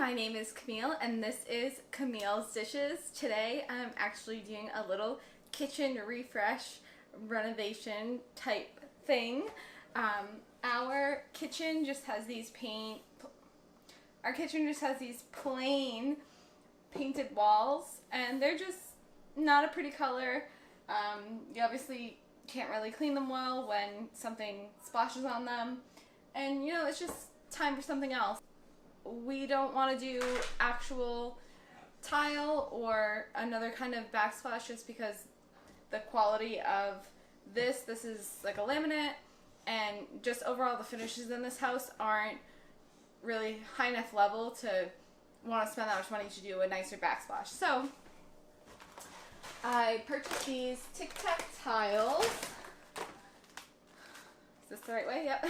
my name is Camille and this is Camille's Dishes. Today I'm actually doing a little kitchen refresh renovation type thing. Our kitchen just has these plain painted walls, and they're just not a pretty color. You obviously can't really clean them well when something splashes on them, and you know, it's just time for something else. We don't want to do actual tile or another kind of backsplash just because the quality of this is like a laminate, and just overall the finishes in this house aren't really high enough level to want to spend that much money to do a nicer backsplash. So I purchased these Tic Tac tiles. Is this the right way? Yep.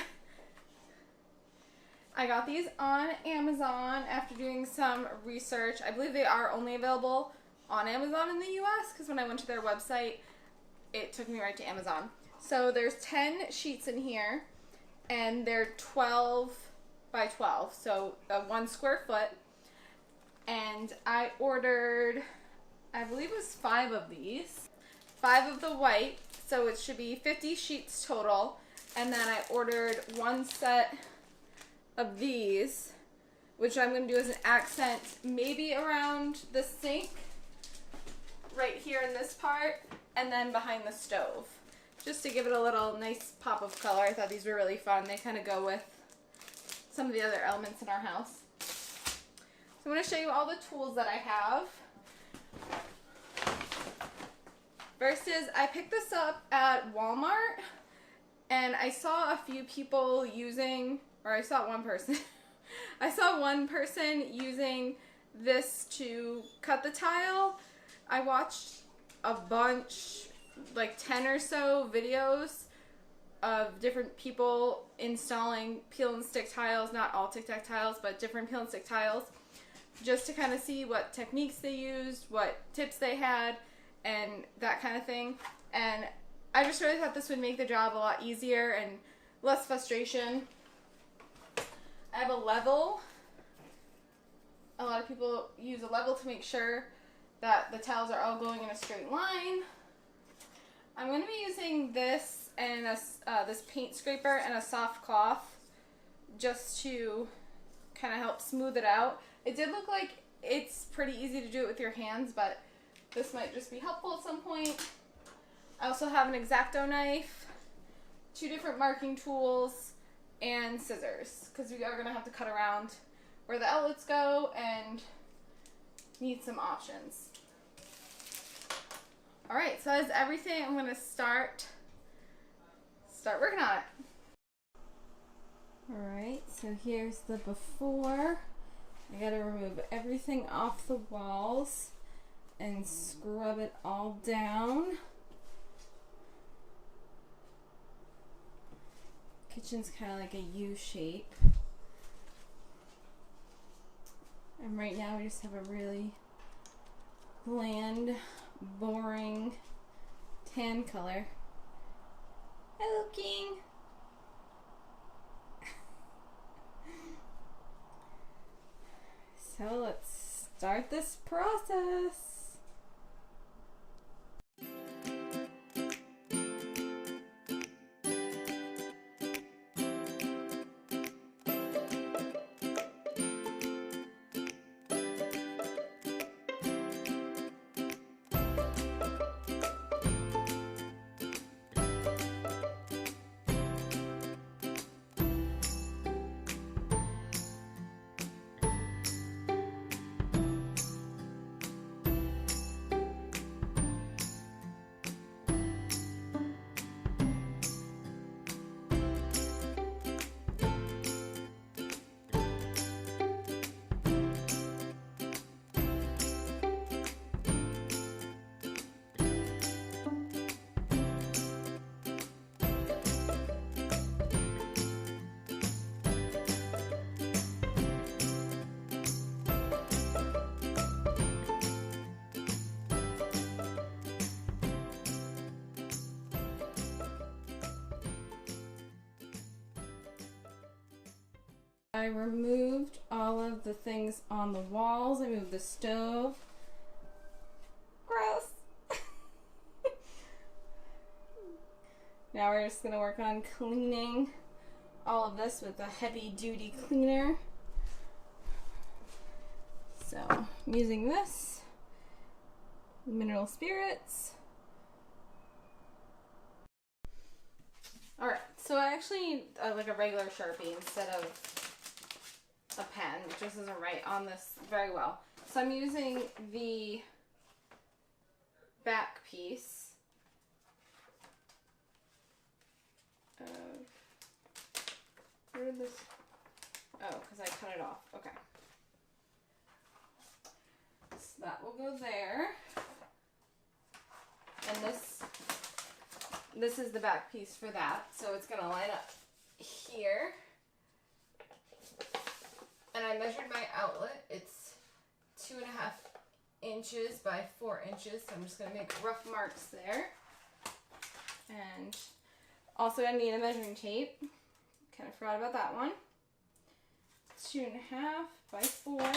I got these on Amazon after doing some research. I believe they are only available on Amazon in the US because when I went to their website, it took me right to Amazon. So there's 10 sheets in here, and they're 12 by 12, so 1 square foot. And I ordered, I believe it was 5 of these. 5 of the white, so it should be 50 sheets total. And then I ordered 1 set of these, which I'm going to do as an accent maybe around the sink, right here in this part, and then behind the stove, just to give it a little nice pop of color. I thought these were really fun. They kind of go with some of the other elements in our house. So I'm going to show you all the tools that I have. First is, I picked this up at Walmart, and I saw a few people using, or I saw one person. I saw one person using this to cut the tile. I watched a bunch, like 10 or so videos of different people installing peel and stick tiles, not all Tic Tac tiles, but different peel and stick tiles, just to kind of see what techniques they used, what tips they had, and that kind of thing. And I just really thought this would make the job a lot easier and less frustration. I have a level. A lot of people use a level to make sure that the tiles are all going in a straight line. I'm going to be using this and this paint scraper and a soft cloth just to kind of help smooth it out. It did look like it's pretty easy to do it with your hands, but this might just be helpful at some point. I also have an X-Acto knife, 2 different marking tools, and scissors, because we are going to have to cut around where the outlets go and need some options. Alright, so that's everything. I'm going to start working on it. Alright, so here's the before. I got to remove everything off the walls and scrub it all down. Kitchen's kind of like a U shape. And right now we just have a really bland, boring tan color. Hello, King. So let's start this process. I removed all of the things on the walls. I moved the stove. Gross. Now we're just gonna work on cleaning all of this with a heavy duty cleaner. So I'm using this, mineral spirits. Alright, so I actually need like a regular Sharpie instead of a pen. It just doesn't write on this very well. So I'm using the back piece of, where did this, oh, because I cut it off. Okay. So that will go there. And this is the back piece for that. So it's going to line up here. And I measured my outlet. It's 2.5 inches by 4 inches. So I'm just going to make rough marks there. And also I need a measuring tape. Kind of forgot about that one. 2.5 by 4.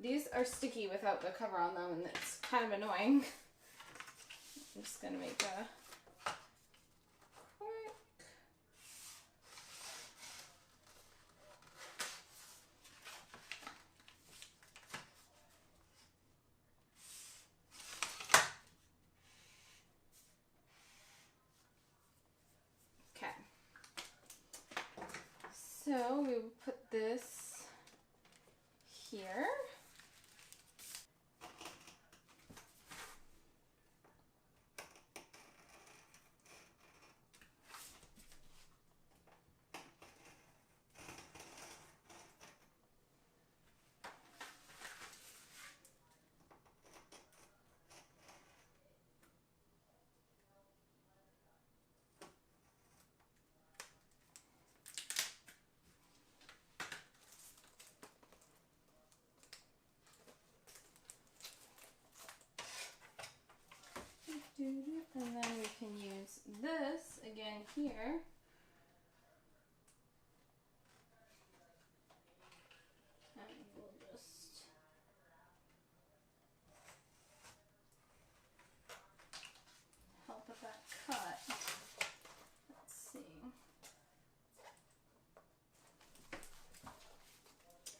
These are sticky without the cover on them, and it's kind of annoying. I'm just gonna make a quick. Okay. So we will put this here. And then we can use this again here. And we'll just help with that cut. Let's see.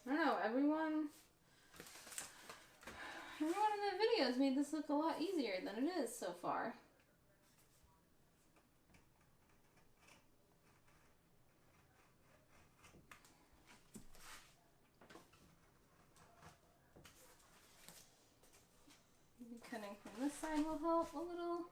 I don't know, everyone in the videos made this look a lot easier than it is so far. Maybe cutting from this side will help a little.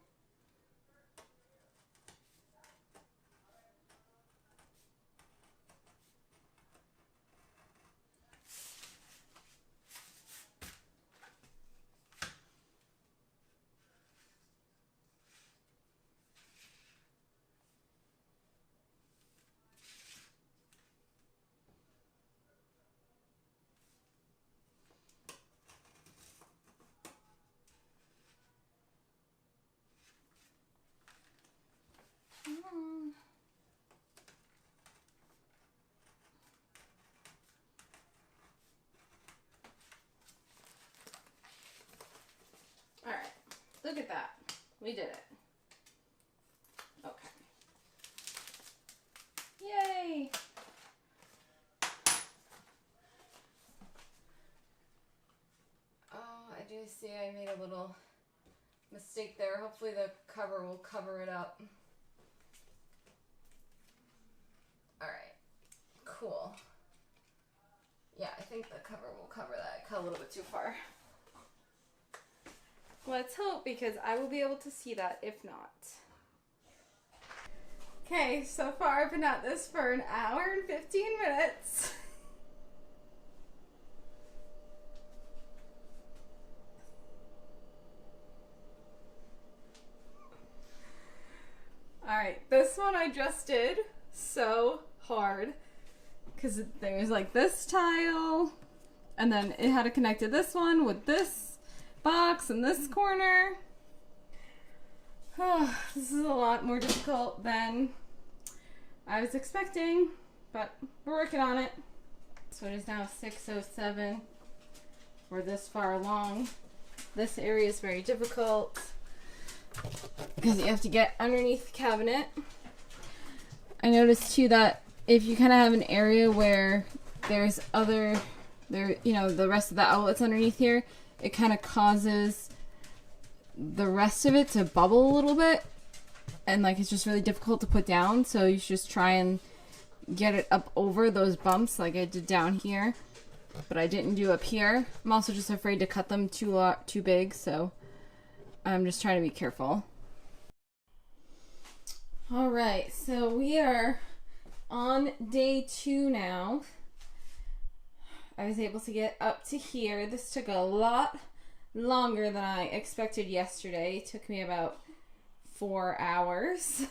Alright, look at that. We did it. Okay. Yay! Oh, I do see I made a little mistake there. Hopefully the cover will cover it up. Alright, cool. Yeah, I think the cover will cover that. I cut a little bit too far. Let's hope, because I will be able to see that if not. Okay, so far I've been at this for an hour and 15 minutes. Alright, this one I just did so hard because there's like this tile and then it had to connect to this one with this box in this corner. Oh, this is a lot more difficult than I was expecting, but we're working on it. So it is now 6:07. We're this far along. This area is very difficult because you have to get underneath the cabinet. I noticed too that if you kind of have an area where there's the rest of the outlets underneath here, it kind of causes the rest of it to bubble a little bit, and like it's just really difficult to put down. So you should just try and get it up over those bumps like I did down here, but I didn't do up here. I'm also just afraid to cut them too big, so I'm just trying to be careful. All right, so we are on day 2 now. I was able to get up to here. This took a lot longer than I expected yesterday. It took me about 4 hours.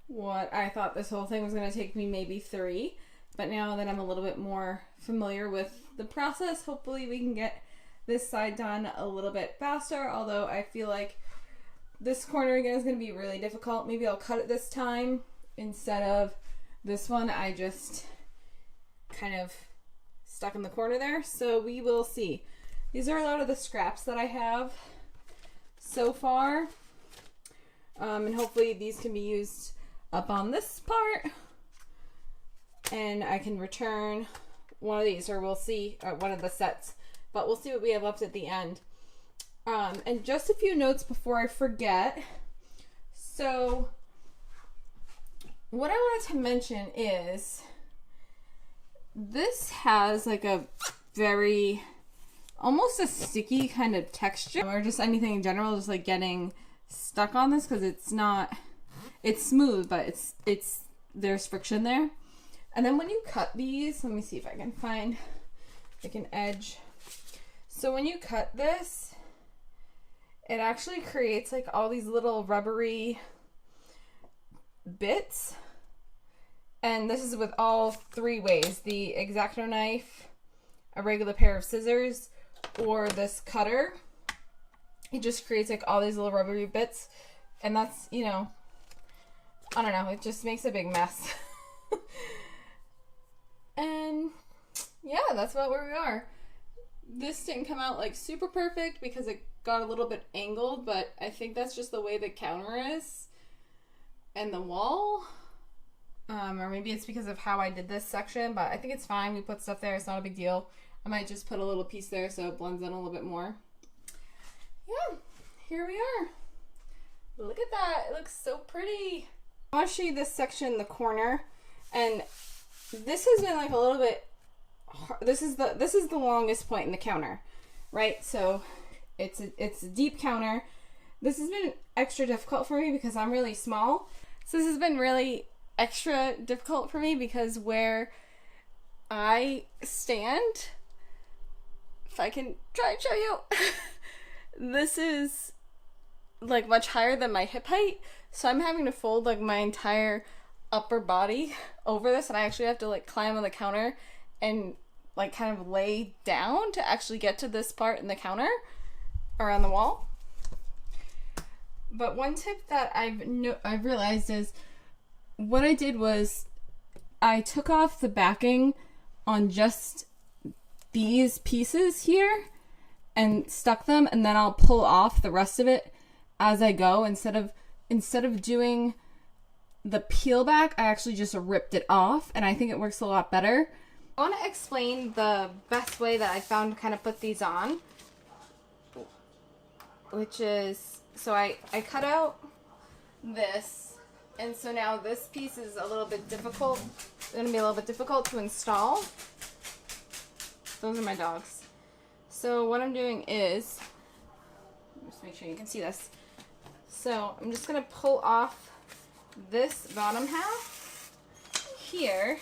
What I thought this whole thing was going to take me maybe 3. But now that I'm a little bit more familiar with the process, hopefully we can get this side done a little bit faster. Although I feel like this corner again is going to be really difficult. Maybe I'll cut it this time instead of this one. I just kind of stuck in the corner there. So we will see. These are a lot of the scraps that I have so far. And hopefully these can be used up on this part, and I can return one of these, or we'll see, one of the sets, but we'll see what we have left at the end. And just a few notes before I forget. So what I wanted to mention is this has like a very, almost a sticky kind of texture, or just anything in general, just like getting stuck on this, because it's smooth, but there's friction there. And then when you cut these, let me see if I can find like an edge. So when you cut this, it actually creates like all these little rubbery bits. And this is with all 3 ways: the X-Acto knife, a regular pair of scissors, or this cutter. It just creates like all these little rubbery bits, and that's, you know, I don't know, it just makes a big mess. And yeah, that's about where we are. This didn't come out like super perfect because it got a little bit angled, but I think that's just the way the counter is and the wall. Or maybe it's because of how I did this section, but I think it's fine. We put stuff there, it's not a big deal. I might just put a little piece there so it blends in a little bit more. Yeah, here we are. Look at that, it looks so pretty. I want to show you this section in the corner, and this has been like a little bit hard. This is the longest point in the counter, right? So it's a deep counter. This has been extra difficult for me because I'm really small. So this has been really extra difficult for me because where I stand, if I can try and show you, this is like much higher than my hip height, so I'm having to fold like my entire upper body over this, and I actually have to like climb on the counter and like kind of lay down to actually get to this part in the counter or on the wall. But one tip that I've realized is what I did was I took off the backing on just these pieces here and stuck them, and then I'll pull off the rest of it as I go. Instead of doing the peel back, I actually just ripped it off, and I think it works a lot better. I want to explain the best way that I found to kind of put these on, which is, so I cut out this, and so now this piece is a little bit difficult. It's going to be a little bit difficult to install. Those are my dogs. So what I'm doing is, just make sure you can see this. So I'm just going to pull off this bottom half here.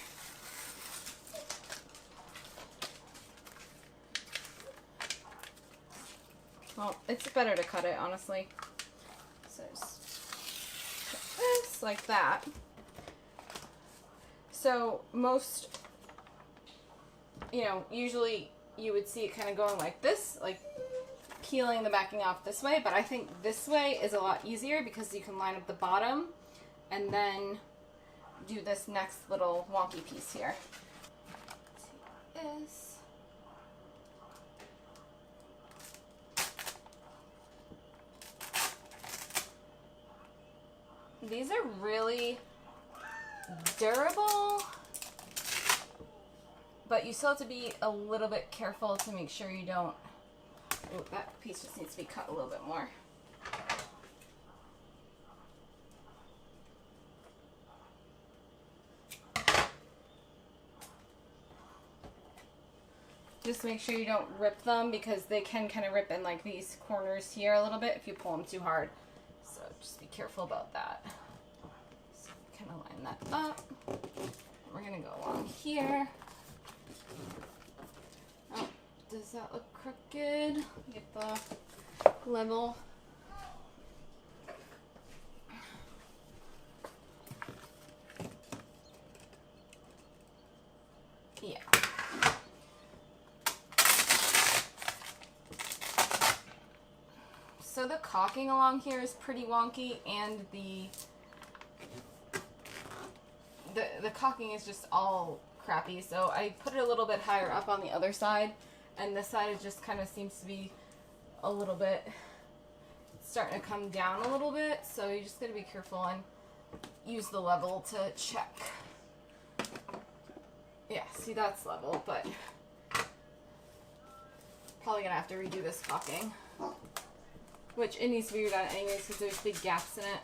Well, it's better to cut it, honestly. So just cut this like that. So most, usually you would see it kind of going like this, like peeling the backing off this way, but I think this way is a lot easier because you can line up the bottom and then do this next little wonky piece here. Take this. These are really durable, but you still have to be a little bit careful to make sure you don't. Ooh, that piece just needs to be cut a little bit more. Just make sure you don't rip them, because they can kind of rip in like these corners here a little bit if you pull them too hard. So just be careful about that. So kind of line that up. We're going to go along here. Oh, does that look crooked? Get the level. Yeah. So the caulking along here is pretty wonky, and the caulking is just all crappy. So I put it a little bit higher up on the other side, and this side it just kind of seems to be a little bit starting to come down a little bit. So you just gotta be careful and use the level to check. Yeah, see, that's level, but probably gonna have to redo this caulking. Which it needs to be redone anyways, because there's big gaps in it.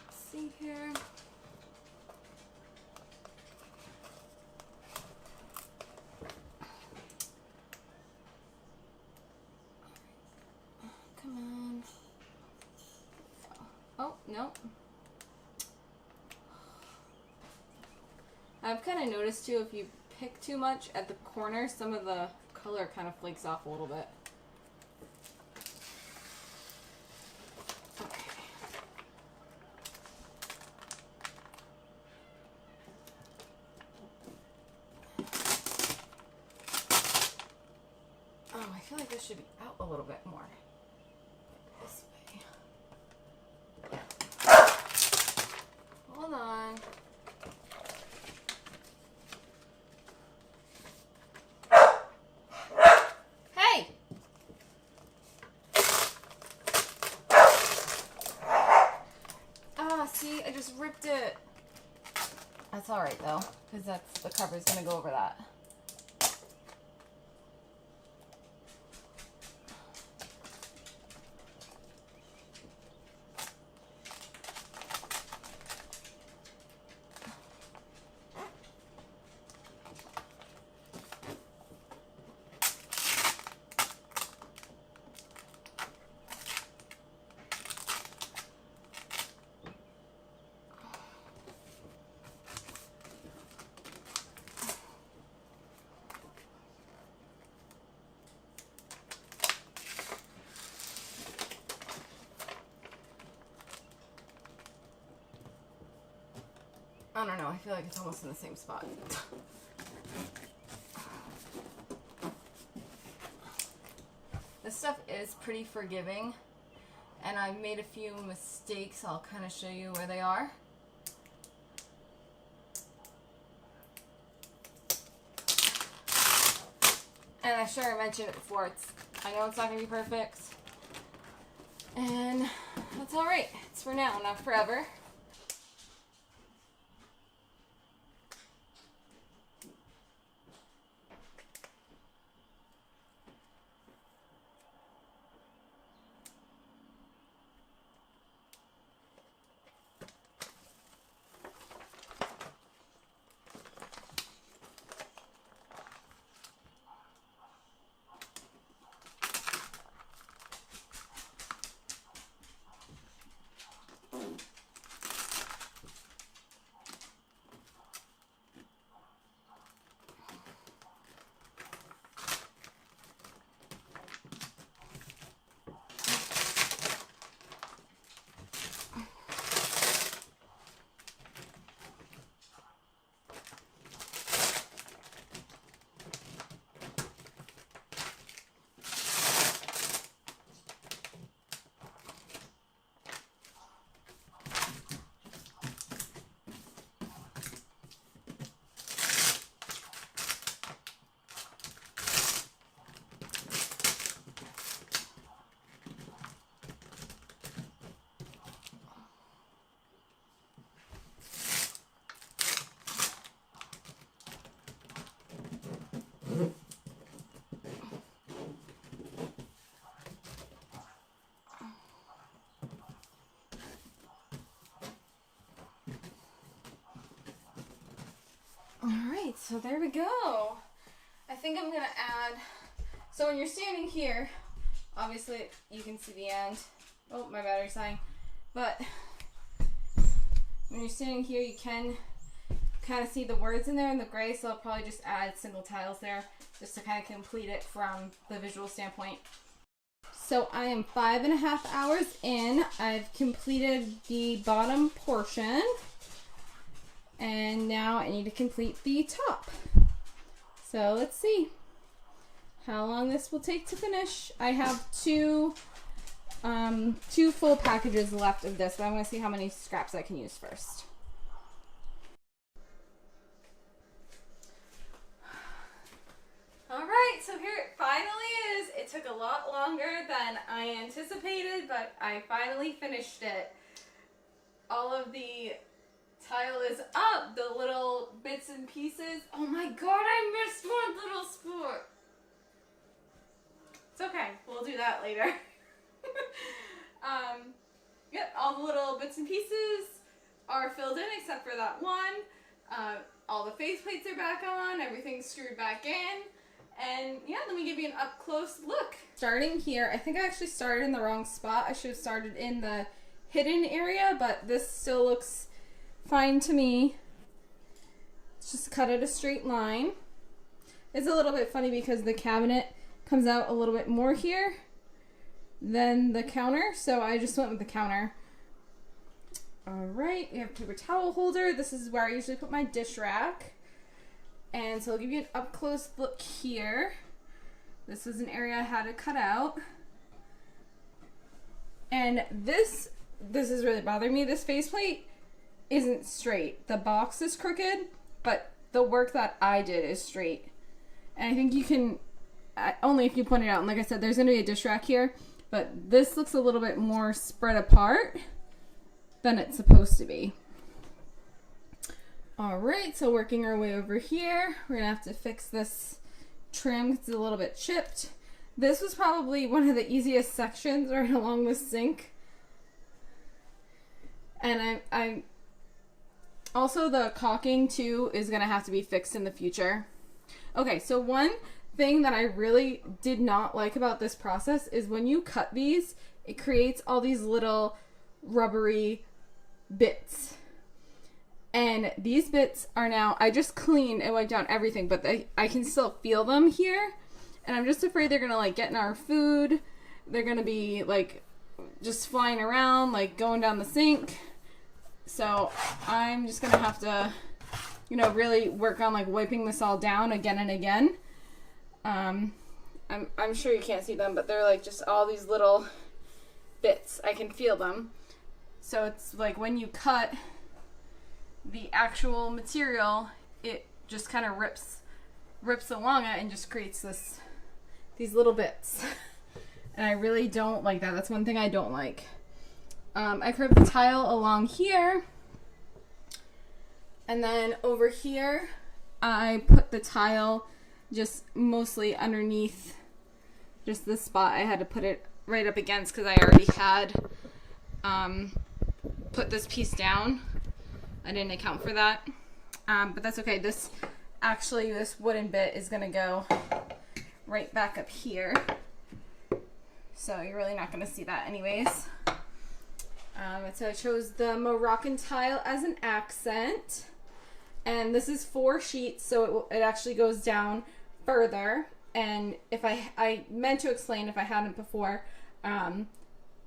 Let's see here. Come on. Oh, no. I've kind of noticed too, if you pick too much at the corner, some of the color kind of flakes off a little bit. Okay. Oh, I feel like this should be out a little bit more. This way. Hold on. See, I just ripped it. That's alright though, because that's the cover's gonna go over that. I don't know, I feel like it's almost in the same spot. This stuff is pretty forgiving, and I've made a few mistakes. I'll kind of show you where they are. And I'm sure I mentioned it before, I know it's not going to be perfect, and that's alright. It's for now, not forever. So there we go. I think I'm gonna add, so when you're standing here, obviously you can see the end. Oh, my battery's dying. But when you're standing here, you can kind of see the words in there in the gray, so I'll probably just add single tiles there just to kind of complete it from the visual standpoint. So I am 5.5 hours in. I've completed the bottom portion, and now I need to complete the top. So let's see how long this will take to finish. I have two full packages left of this, but I'm going to see how many scraps I can use first. Alright, so here it finally is. It took a lot longer than I anticipated, but I finally finished it. All of the tile is up, the little bits and pieces. Oh my god, I missed one little spot. It's okay, we'll do that later. Yep, all the little bits and pieces are filled in except for that one. All the faceplates are back on, everything's screwed back in. And yeah, let me give you an up close look. Starting here, I think I actually started in the wrong spot. I should have started in the hidden area, but this still looks fine to me. Just cut it a straight line. It's a little bit funny because the cabinet comes out a little bit more here than the counter, so I just went with the counter. Alright, we have a paper towel holder. This is where I usually put my dish rack. And so I'll give you an up close look here. This was an area I had to cut out. And this is really bothering me. This faceplate isn't straight. The box is crooked, but the work that I did is straight. And I think you can, only if you point it out. And like I said, there's going to be a dish rack here, but this looks a little bit more spread apart than it's supposed to be. Alright, so working our way over here, we're going to have to fix this trim because it's a little bit chipped. This was probably one of the easiest sections right along the sink. And I also the caulking too is going to have to be fixed in the future. Okay, so one thing that I really did not like about this process is when you cut these, it creates all these little rubbery bits. And these bits are now, I just cleaned and wiped down everything, but I can still feel them here. And I'm just afraid they're going to like get in our food. They're going to be like just flying around, like going down the sink. So I'm just going to have to, you know, really work on like wiping this all down again and again. I'm sure you can't see them, but they're like just all these little bits. I can feel them. So it's like when you cut the actual material, it just kind of rips along it and just creates these little bits. And I really don't like that. That's one thing I don't like. I curved the tile along here, and then over here I put the tile just mostly underneath just this spot. I had to put it right up against because I already had put this piece down. I didn't account for that, but that's okay. This wooden bit is gonna go right back up here, so you're really not gonna see that anyways. And so I chose the Moroccan tile as an accent, and this is 4 sheets, so it actually goes down further. And if I meant to explain if I hadn't before,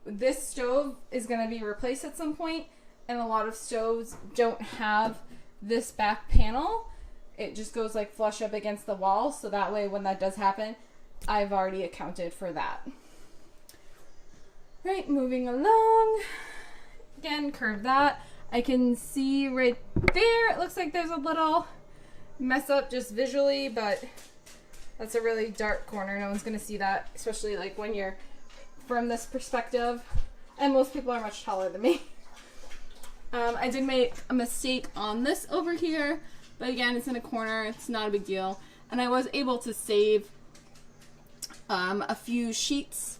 this stove is gonna be replaced at some point. And a lot of stoves don't have this back panel. It just goes like flush up against the wall. So that way when that does happen, I've already accounted for that. Right, moving along. Again, curve that. I can see right there, it looks like there's a little mess up just visually, but that's a really dark corner. No one's gonna see that, especially like when you're from this perspective. And most people are much taller than me. I did make a mistake on this over here, but again, it's in a corner. It's not a big deal. And I was able to save a few sheets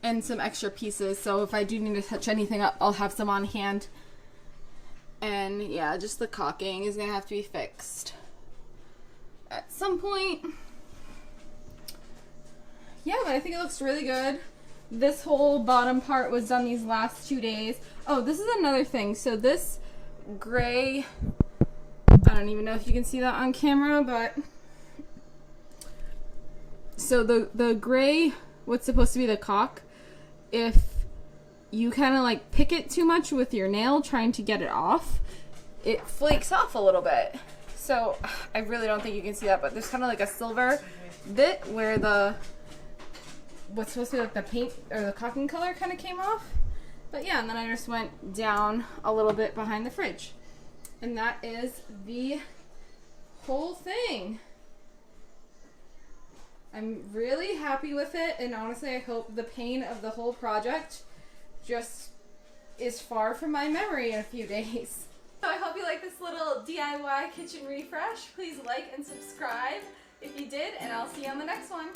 and some extra pieces, so if I do need to touch anything up, I'll have some on hand. And yeah, just the caulking is gonna have to be fixed. at some point. Yeah, but I think it looks really good. This whole bottom part was done these last 2 days. Oh, this is another thing. So this gray, I don't even know if you can see that on camera, but so the gray, what's supposed to be the caulk, if you kind of like pick it too much with your nail trying to get it off, it flakes off a little bit. So I really don't think you can see that, but there's kind of like a silver bit where the what's supposed to be like the paint or the caulking color kind of came off. But yeah, and then I just went down a little bit behind the fridge. And that is the whole thing. I'm really happy with it, and honestly I hope the pain of the whole project just is far from my memory in a few days. So I hope you like this little DIY kitchen refresh. Please like and subscribe if you did, and I'll see you on the next one.